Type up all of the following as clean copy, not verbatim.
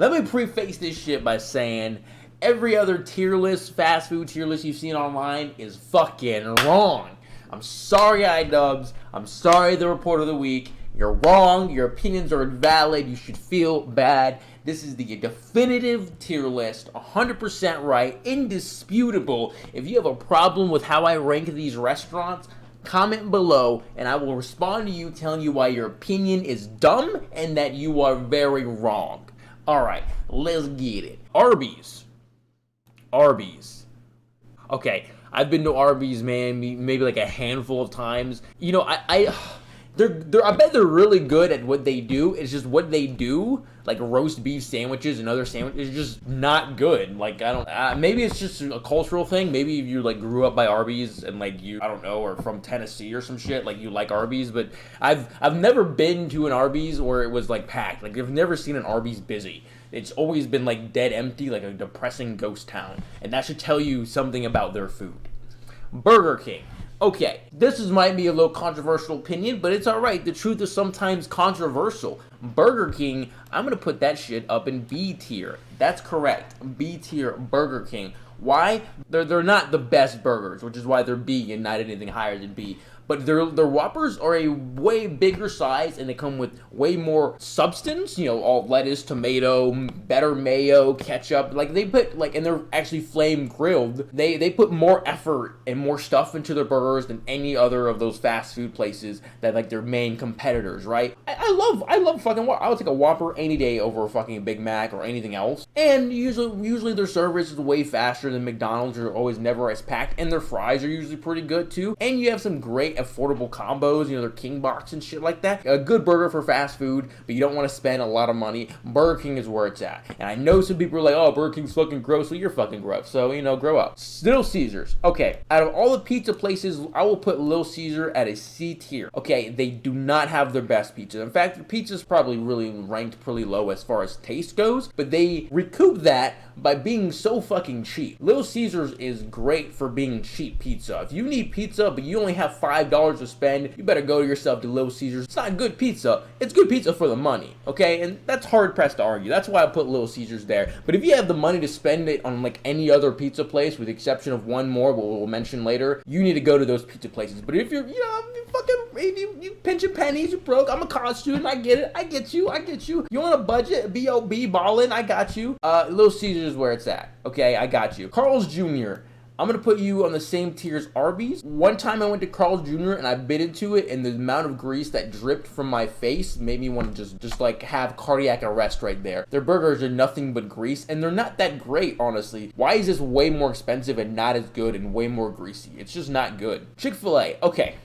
Let me preface this shit by saying every other tier list, fast food tier list you've seen online is fucking wrong. I'm sorry, idubbbz. I'm sorry, the report of the week. You're wrong. Your opinions are invalid. You should feel bad. This is the definitive tier list, 100% right, indisputable. If you have a problem with how I rank these restaurants, comment below and I will respond to you telling you why your opinion is dumb and that you are very wrong. Alright, let's get it. Arby's. Okay, I've been to Arby's, man, maybe like a handful of times. You know, I bet they're really good at what they do. It's just what they do, like roast beef sandwiches and other sandwiches, is just not good. Like, I don't, maybe it's just a cultural thing. Maybe if you like grew up by Arby's and like you, I don't know, or from Tennessee or some shit, like you like Arby's. But I've never been to an Arby's where it was like packed. Like, I've never seen an Arby's busy. It's always been like dead empty, like a depressing ghost town. And that should tell you something about their food. Burger King. Okay, might be a little controversial opinion, but it's alright. The truth is sometimes controversial. Burger King, I'm going to put that shit up in B tier. That's correct. B tier Burger King. Why? They're not the best burgers, which is why they're B and not anything higher than B. But their Whoppers are a way bigger size, and they come with way more substance. You know, all lettuce, tomato, better mayo, ketchup. Like, they put, like, and they're actually flame grilled. They put more effort and more stuff into their burgers than any other of those fast food places that, like, their main competitors, right? I love fucking Whopper. I would take a Whopper any day over a fucking Big Mac or anything else. And usually their service is way faster than McDonald's. They're always never as packed, and their fries are usually pretty good too. And you have some great affordable combos, you know, their King Box and shit like that. A good burger for fast food, but you don't want to spend a lot of money. Burger King is where it's at. And I know some people are like, oh, Burger King's fucking gross. Well, you're fucking gross. So, you know, grow up. Little Caesars. Okay, out of all the pizza places, I will put Little Caesar at a C tier. Okay, they do not have their best pizza. In fact, the pizza's probably really ranked pretty low as far as taste goes, but they recoup that by being so fucking cheap. Little Caesars is great for being cheap pizza. If you need pizza, but you only have $5 to spend, you better go to yourself to Little Caesars. It's not good pizza. It's good pizza for the money, okay? And that's hard pressed to argue. That's why I put Little Caesars there. But if you have the money to spend it on like any other pizza place, with the exception of one more, but we'll mention later, you need to go to those pizza places. But if you're, you know, if you pinching pennies, you broke. I'm a college student. I get it. I get you. You on a budget? B.O.B. ballin'. I got you. Little Caesars is where it's at. Okay, I got you. Carl's Jr. I'm going to put you on the same tier as Arby's. One time I went to Carl's Jr. and I bit into it, and the amount of grease that dripped from my face made me want to just like have cardiac arrest right there. Their burgers are nothing but grease, and they're not that great, honestly. Why is this way more expensive and not as good and way more greasy? It's just not good. Chick-fil-A. Okay.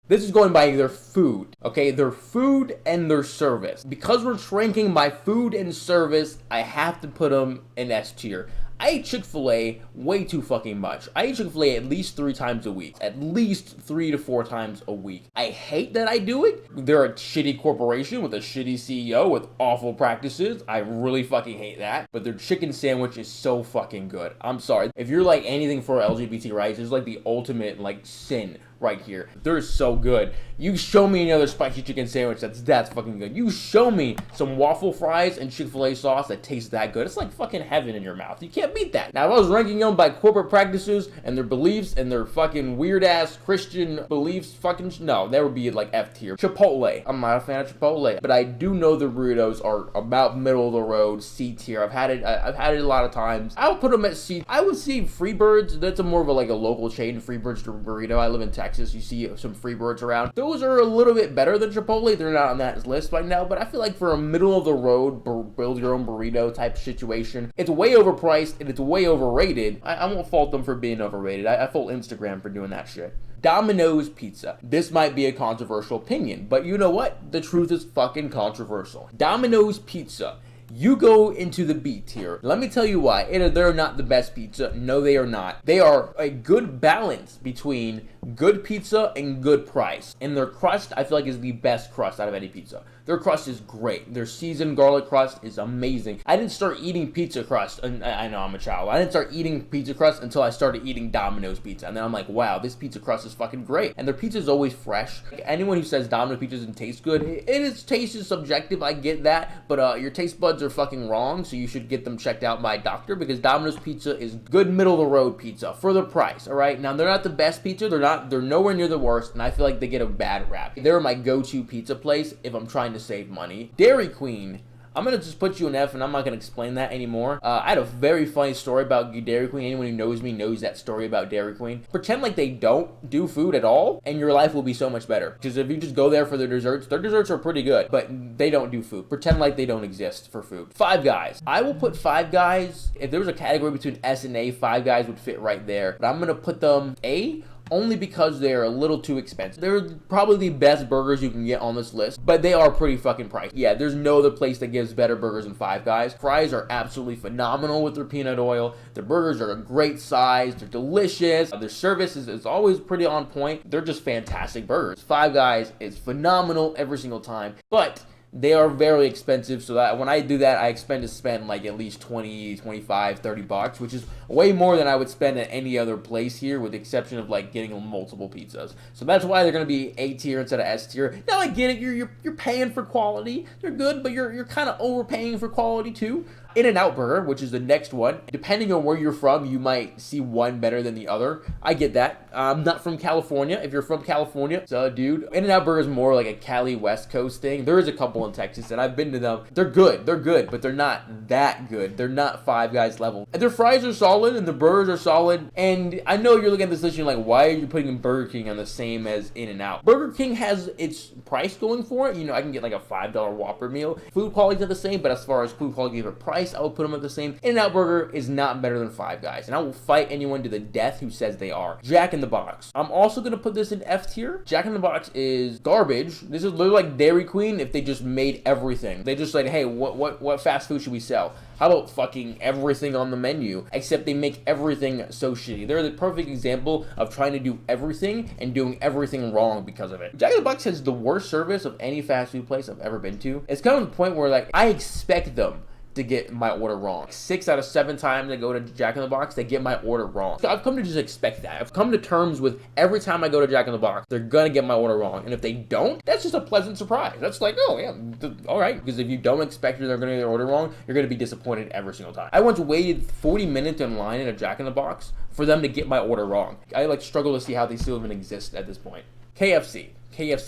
This is going by their food, okay? Their food and their service. Because we're ranking by food and service, I have to put them in S tier. I eat Chick-fil-A way too fucking much. I eat Chick-fil-A at least 3 times a week. At least 3 to 4 times a week. I hate that I do it. They're a shitty corporation with a shitty CEO with awful practices. I really fucking hate that. But their chicken sandwich is so fucking good. I'm sorry. If you're like anything for LGBT rights, it's like the ultimate like sin right here. They're so good. You show me another spicy chicken sandwich that's fucking good. You show me some waffle fries and Chick-fil-A sauce that tastes that good. It's like fucking heaven in your mouth. You can't beat that. Now, if I was ranking them by corporate practices and their beliefs and their fucking weird ass Christian beliefs, no, that would be like F tier. Chipotle. I'm not a fan of Chipotle, but I do know the burritos are about middle of the road, C tier. I've had it a lot of times. I would put them at C. I would see Freebirds. That's a more of a like a local chain, Freebirds burrito. I live in Texas. You see some Freebirds around. Those are a little bit better than Chipotle. They're not on that list right now, but I feel like for a middle of the road, build your own burrito type situation, it's way overpriced and it's way overrated. I won't fault them for being overrated. I fault Instagram for doing that shit. Domino's Pizza. This might be a controversial opinion, but you know what? The truth is fucking controversial. Domino's Pizza. You go into the B tier. Let me tell you why. They're not the best pizza. No, they are not. They are a good balance between good pizza and good price. And their crust, I feel like, is the best crust out of any pizza. Their crust is great. Their seasoned garlic crust is amazing. I didn't start eating pizza crust, and I know I'm a child. I didn't start eating pizza crust until I started eating Domino's pizza. And then I'm like, wow, this pizza crust is fucking great. And their pizza is always fresh. Like, anyone who says Domino's pizza doesn't taste good, taste is subjective, I get that. But your taste buds are fucking wrong, so you should get them checked out by a doctor, because Domino's pizza is good middle of the road pizza for the price, all right? Now, they're not the best pizza. They're nowhere near the worst, and I feel like they get a bad rap. They're my go-to pizza place if I'm trying to save money. Dairy Queen. I'm going to just put you an F, and I'm not going to explain that anymore. I had a very funny story about Dairy Queen. Anyone who knows me knows that story about Dairy Queen. Pretend like they don't do food at all, and your life will be so much better. Because if you just go there for their desserts are pretty good, but they don't do food. Pretend like they don't exist for food. Five Guys. I will put Five Guys, if there was a category between S and A, Five Guys would fit right there. But I'm going to put them A, only because they're a little too expensive. They're probably the best burgers you can get on this list, but they are pretty fucking pricey. Yeah, there's no other place that gives better burgers than Five Guys. Fries are absolutely phenomenal with their peanut oil. Their burgers are a great size. They're delicious. Their service is always pretty on point. They're just fantastic burgers. Five Guys is phenomenal every single time, but they are very expensive, so that when I do that, I expect to spend like at least 20, 25, 30 bucks, which is way more than I would spend at any other place here, with the exception of like getting multiple pizzas. So that's why they're going to be A tier instead of S tier. Now I get it, you're paying for quality. They're good, but you're kind of overpaying for quality too. In-N-Out Burger, which is the next one. Depending on where you're from, you might see one better than the other. I get that. I'm not from California. If you're from California, so dude, In-N-Out Burger is more like a Cali West Coast thing. There is a couple in Texas, and I've been to them. They're good, but they're not that good. They're not Five Guys level. And their fries are solid, and the burgers are solid. And I know you're looking at this list, you're like, why are you putting Burger King on the same as In-N-Out? Burger King has its price going for it. You know, I can get like a $5 Whopper meal. Food quality's not the same, but as far as food quality of price, I will put them at the same. In-N-Out Burger is not better than Five Guys, and I will fight anyone to the death who says they are. Jack in the Box. I'm also going to put this in F tier. Jack in the Box is garbage. This is literally like Dairy Queen if they just made everything. They just said, hey, what fast food should we sell? How about fucking everything on the menu? Except they make everything so shitty. They're the perfect example of trying to do everything and doing everything wrong because of it. Jack in the Box has the worst service of any fast food place I've ever been to. It's kind of the point where like I expect them to get my order wrong. 6 out of 7 times I go to Jack in the Box, they get my order wrong. So I've come to just expect that. I've come to terms with every time I go to Jack in the Box, they're gonna get my order wrong. And if they don't, that's just a pleasant surprise. That's like, oh yeah, all right. Because if you don't expect they're gonna get their order wrong, you're gonna be disappointed every single time. I once waited 40 minutes in line at a Jack in the Box for them to get my order wrong. I like struggle to see how they still even exist at this point. KFC.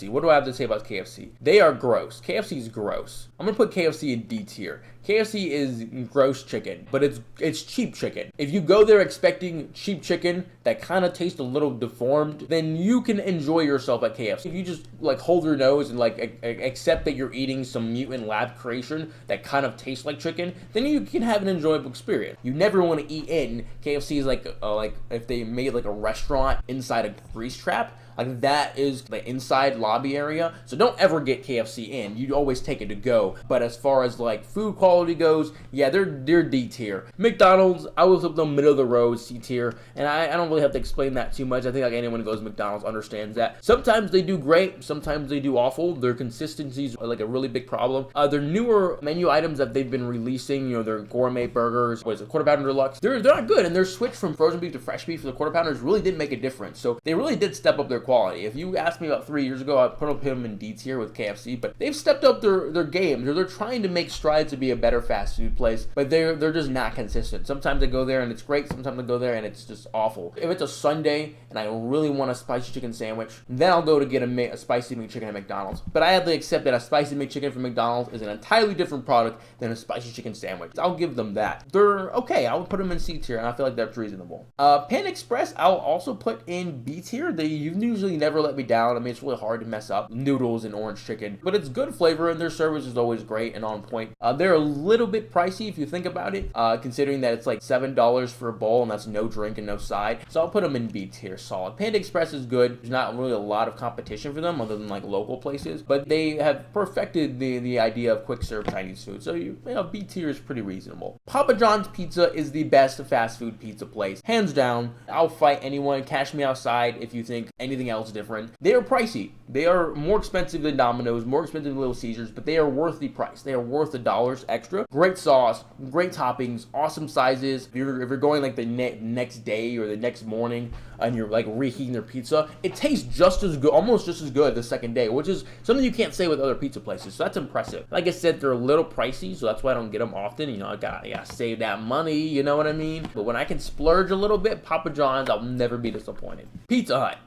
What do I have to say about KFC? They are gross. KFC is gross. I'm gonna put KFC in D tier. KFC is gross chicken, but it's cheap chicken. If you go there expecting cheap chicken that kind of tastes a little deformed, then you can enjoy yourself at KFC. If you just like hold your nose and like accept that you're eating some mutant lab creation that kind of tastes like chicken, then you can have an enjoyable experience. You never want to eat in. KFC is like if they made like a restaurant inside a grease trap. Like that is the inside lobby area. So don't ever get KFC in. You'd always take it to go. But as far as like food quality goes, yeah, they're D tier. McDonald's, I would put them middle of the road, C tier. And I don't really have to explain that too much. I think like anyone who goes to McDonald's understands that. Sometimes they do great, sometimes they do awful. Their consistencies are like a really big problem. Their newer menu items that they've been releasing, you know, their gourmet burgers, what is it, Quarter Pounder Deluxe, they're not good. And their switch from frozen beef to fresh beef for the Quarter Pounders really did make a difference. So they really did step up their quality. If you asked me about 3 years ago, I'd put them in D tier with KFC, but they've stepped up their game. They're trying to make strides to be a better fast food place, but they're just not consistent. Sometimes I go there and it's great, sometimes I go there and it's just awful. If it's a Sunday and I really want a spicy chicken sandwich, then I'll go to get a spicy McChicken at McDonald's. But I have to accept that a spicy McChicken from McDonald's is an entirely different product than a spicy chicken sandwich. I'll give them that. They're okay. I would put them in C tier, and I feel like that's reasonable. Panda Express, I'll also put in B tier. They usually never let me down. I mean, it's really hard to mess up noodles and orange chicken, but it's good flavor and their service is always great and on point. They're a little bit pricey if you think about it, considering that it's like $7 for a bowl and that's no drink and no side. So I'll put them in B tier, solid. Panda Express is good. There's not really a lot of competition for them other than like local places, but they have perfected the idea of quick serve Chinese food. So you know, B tier is pretty reasonable. Papa John's Pizza is the best fast food pizza place, hands down. I'll fight anyone. Cash me outside if you think anything everything else different. They are pricey. They are more expensive than Domino's, more expensive than Little Caesars, but they are worth the price. They are worth the dollars extra. Great sauce, great toppings, awesome sizes. If you're going like the next day or the next morning and you're like reheating their pizza, it tastes just as good, almost just as good the second day, which is something you can't say with other pizza places. So that's impressive. Like I said, they're a little pricey, so that's why I don't get them often. You know, I gotta save that money, you know what I mean? But when I can splurge a little bit, Papa John's, I'll never be disappointed. Pizza Hut.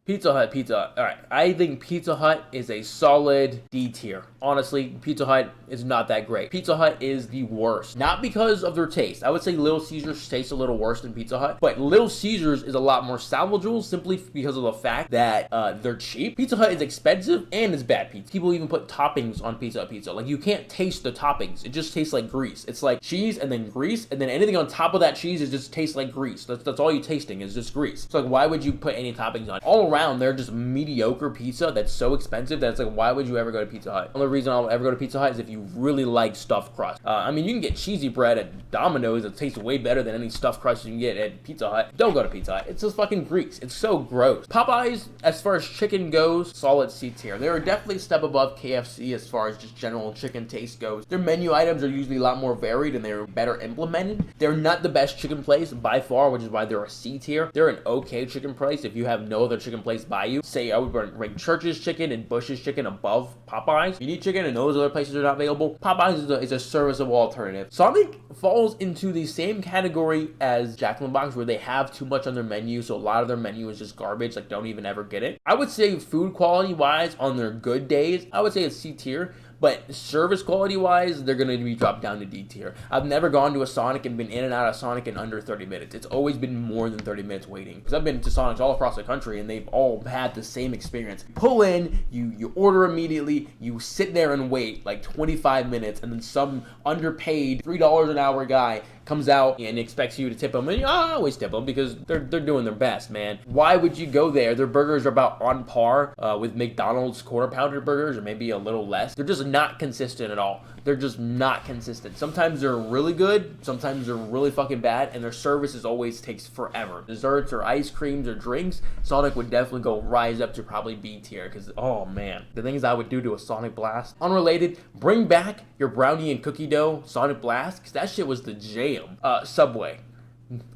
Pizza Hut. All right, I think Pizza Hut is a solid D tier. Honestly, Pizza Hut is not that great. Pizza Hut is the worst. Not because of their taste. I would say Little Caesars tastes a little worse than Pizza Hut, but Little Caesars is a lot more salvageable simply because of the fact that they're cheap. Pizza Hut is expensive and it's bad pizza. People even put toppings on pizza. Like, you can't taste the toppings. It just tastes like grease. It's like cheese and then grease, and then anything on top of that cheese is just tastes like grease. That's all you're tasting is just grease. So like, why would you put any toppings on? All around, they're just mediocre pizza that's so expensive that it's like, why would you ever go to Pizza Hut? The only reason I'll ever go to Pizza Hut is if you really like stuffed crust. I mean, you can get cheesy bread at Domino's that tastes way better than any stuffed crust you can get at Pizza Hut. Don't go to Pizza Hut. It's just fucking grease. It's so gross. Popeyes, as far as chicken goes, solid C tier. They are definitely a step above KFC as far as just general chicken taste goes. Their menu items are usually a lot more varied and they're better implemented. They're not the best chicken place by far, which is why they're a C tier. They're an okay chicken place if you have no other chicken place by you. Say I would rank Church's Chicken and Bush's Chicken above Popeyes. You need chicken and those other places are not available. Popeyes is a serviceable alternative. Sonic falls into the same category as Jack in the Box where they have too much on their menu, so a lot of their menu is just garbage, like don't even ever get it. I would say food quality wise on their good days, I would say it's C tier. But service quality wise, they're going to be dropped down to D tier. I've never gone to a Sonic and been in and out of Sonic in under 30 minutes. It's always been more than 30 minutes waiting. Because I've been to Sonics all across the country and they've all had the same experience. Pull in, you order immediately, you sit there and wait like 25 minutes, and then some underpaid $3 an hour guy comes out and expects you to tip them, and I always tip them because they're doing their best, man. Why would you go there? Their burgers are about on par with McDonald's quarter pounder burgers, or maybe a little less. They're just not consistent at all. They're just not consistent. Sometimes they're really good, sometimes they're really fucking bad, and their service is always takes forever. Desserts or ice creams or drinks, Sonic would definitely go rise up to probably B tier, because oh man, the things I would do to a Sonic Blast. Unrelated, bring back your brownie and cookie dough Sonic Blast, because that shit was the jam. Subway.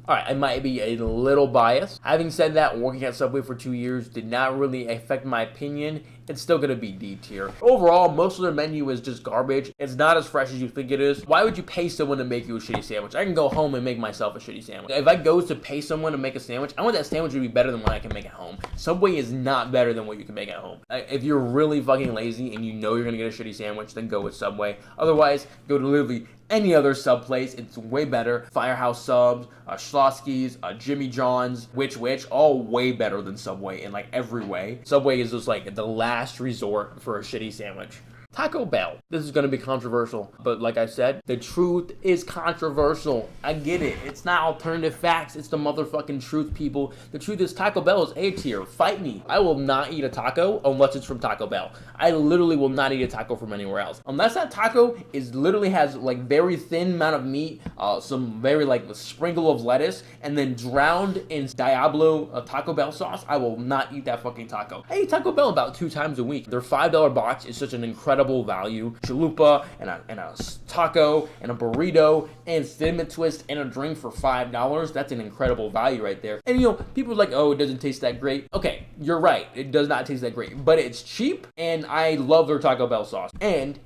Alright, I might be a little biased. Having said that, working at Subway for 2 years did not really affect my opinion. It's still going to be D tier. Overall, most of their menu is just garbage. It's not as fresh as you think it is. Why would you pay someone to make you a shitty sandwich? I can go home and make myself a shitty sandwich. If I go to pay someone to make a sandwich, I want that sandwich to be better than what I can make at home. Subway is not better than what you can make at home. If you're really fucking lazy and you know you're going to get a shitty sandwich, then go with Subway. Otherwise, go to literally any other sub place. It's way better. Firehouse Subs, Schlotsky's, Jimmy John's, which, all way better than Subway in like every way. Subway is just like the last resort for a shitty sandwich. Taco Bell. This is going to be controversial, but like I said, the truth is controversial. I get it. It's not alternative facts. It's the motherfucking truth, people. The truth is Taco Bell is A tier. Fight me. I will not eat a taco unless it's from Taco Bell. I literally will not eat a taco from anywhere else. Unless that taco literally has like very thin amount of meat, some very like sprinkle of lettuce, and then drowned in Diablo Taco Bell sauce, I will not eat that fucking taco. I eat Taco Bell about 2 times a week. Their $5 box is such an incredible value. Chalupa and a taco and a burrito and cinnamon twist and a drink for $5. That's an incredible value right there. And you know, people are like, oh, it doesn't taste that great. Okay, you're right. It does not taste that great, but it's cheap and I love their Taco Bell sauce. And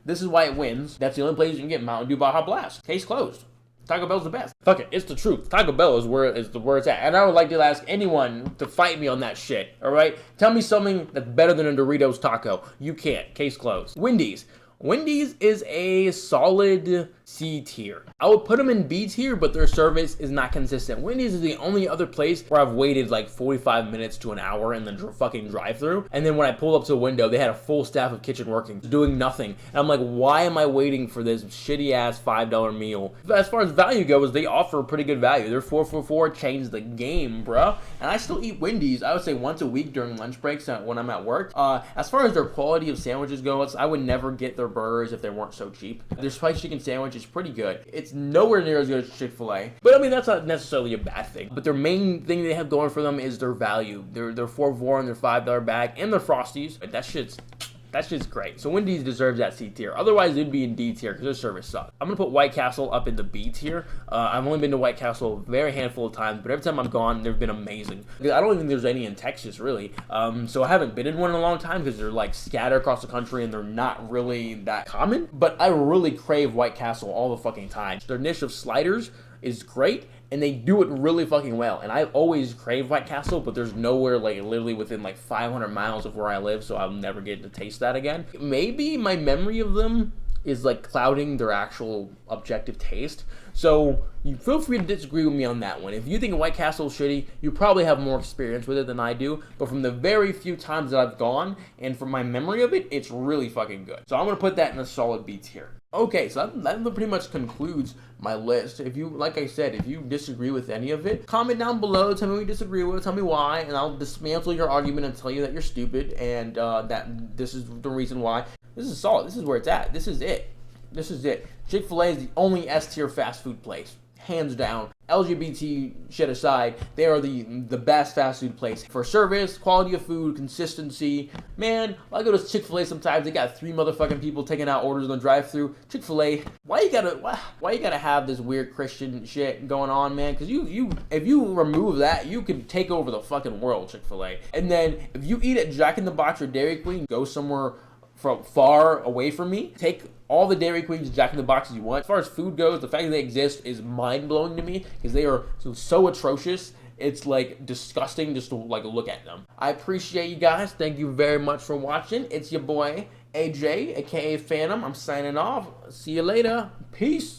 this is why it wins. That's the only place you can get Mountain Dew Baja Blast. Case closed. Taco Bell's the best. Fuck it, it's the truth. Taco Bell is where it's at. And I would like to ask anyone to fight me on that shit, alright? Tell me something that's better than a Doritos taco. You can't. Case closed. Wendy's. Wendy's is a solid C tier. I would put them in B tier, but their service is not consistent. Wendy's is the only other place where I've waited like 45 minutes to an hour in the fucking drive-thru. And then when I pulled up to a window, they had a full staff of kitchen working, doing nothing. And I'm like, why am I waiting for this shitty-ass $5 meal? As far as value goes, they offer pretty good value. Their 4 for $4 changed the game, bruh. And I still eat Wendy's, I would say once a week during lunch breaks when I'm at work. As far as their quality of sandwiches goes, I would never get their burgers if they weren't so cheap. Their spicy chicken sandwich sandwich is pretty good. It's nowhere near as good as Chick-fil-A, but I mean, that's not necessarily a bad thing. But their main thing they have going for them is their value. They're $4 for $4 and their $5 bag and their Frosties. But that shit's great. So Wendy's deserves that C tier. Otherwise, it'd be in D tier because their service sucks. I'm going to put White Castle up in the B tier. I've only been to White Castle a very handful of times, but every time I've gone, they've been amazing. I don't even think there's any in Texas, really. So I haven't been in one in a long time because they're like scattered across the country and they're not really that common. But I really crave White Castle all the fucking time. Their niche of sliders is great, and they do it really fucking well. And I always crave White Castle, but there's nowhere like literally within like 500 miles of where I live, so I'll never get to taste that again. Maybe my memory of them is like clouding their actual objective taste. So you feel free to disagree with me on that one. If you think White Castle is shitty, you probably have more experience with it than I do. But from the very few times that I've gone, and from my memory of it, it's really fucking good. So I'm gonna put that in a solid B tier. Okay, so that pretty much concludes my list. If you, like I said, if you disagree with any of it, comment down below, tell me what you disagree with, tell me why, and I'll dismantle your argument and tell you that you're stupid, and that this is the reason why. This is solid. This is where it's at. This is it. This is it. Chick-fil-A is the only S-tier fast food place. Hands down. LGBT shit aside, they are the best fast food place for service, quality of food, consistency. Man, I go to Chick-fil-A sometimes. They got 3 motherfucking people taking out orders on the drive-thru. Chick-fil-A, why you gotta have this weird Christian shit going on, man? Because if you remove that, you can take over the fucking world, Chick-fil-A. And then if you eat at Jack in the Box or Dairy Queen, go somewhere from far away from me. Take all the Dairy Queens, Jack in the Boxes you want. As far as food goes, the fact that they exist is mind-blowing to me because they are so atrocious. It's like disgusting just to like look at them. I appreciate you guys. Thank you very much for watching. It's your boy AJ, aka Phantom. I'm signing off. See you later. Peace.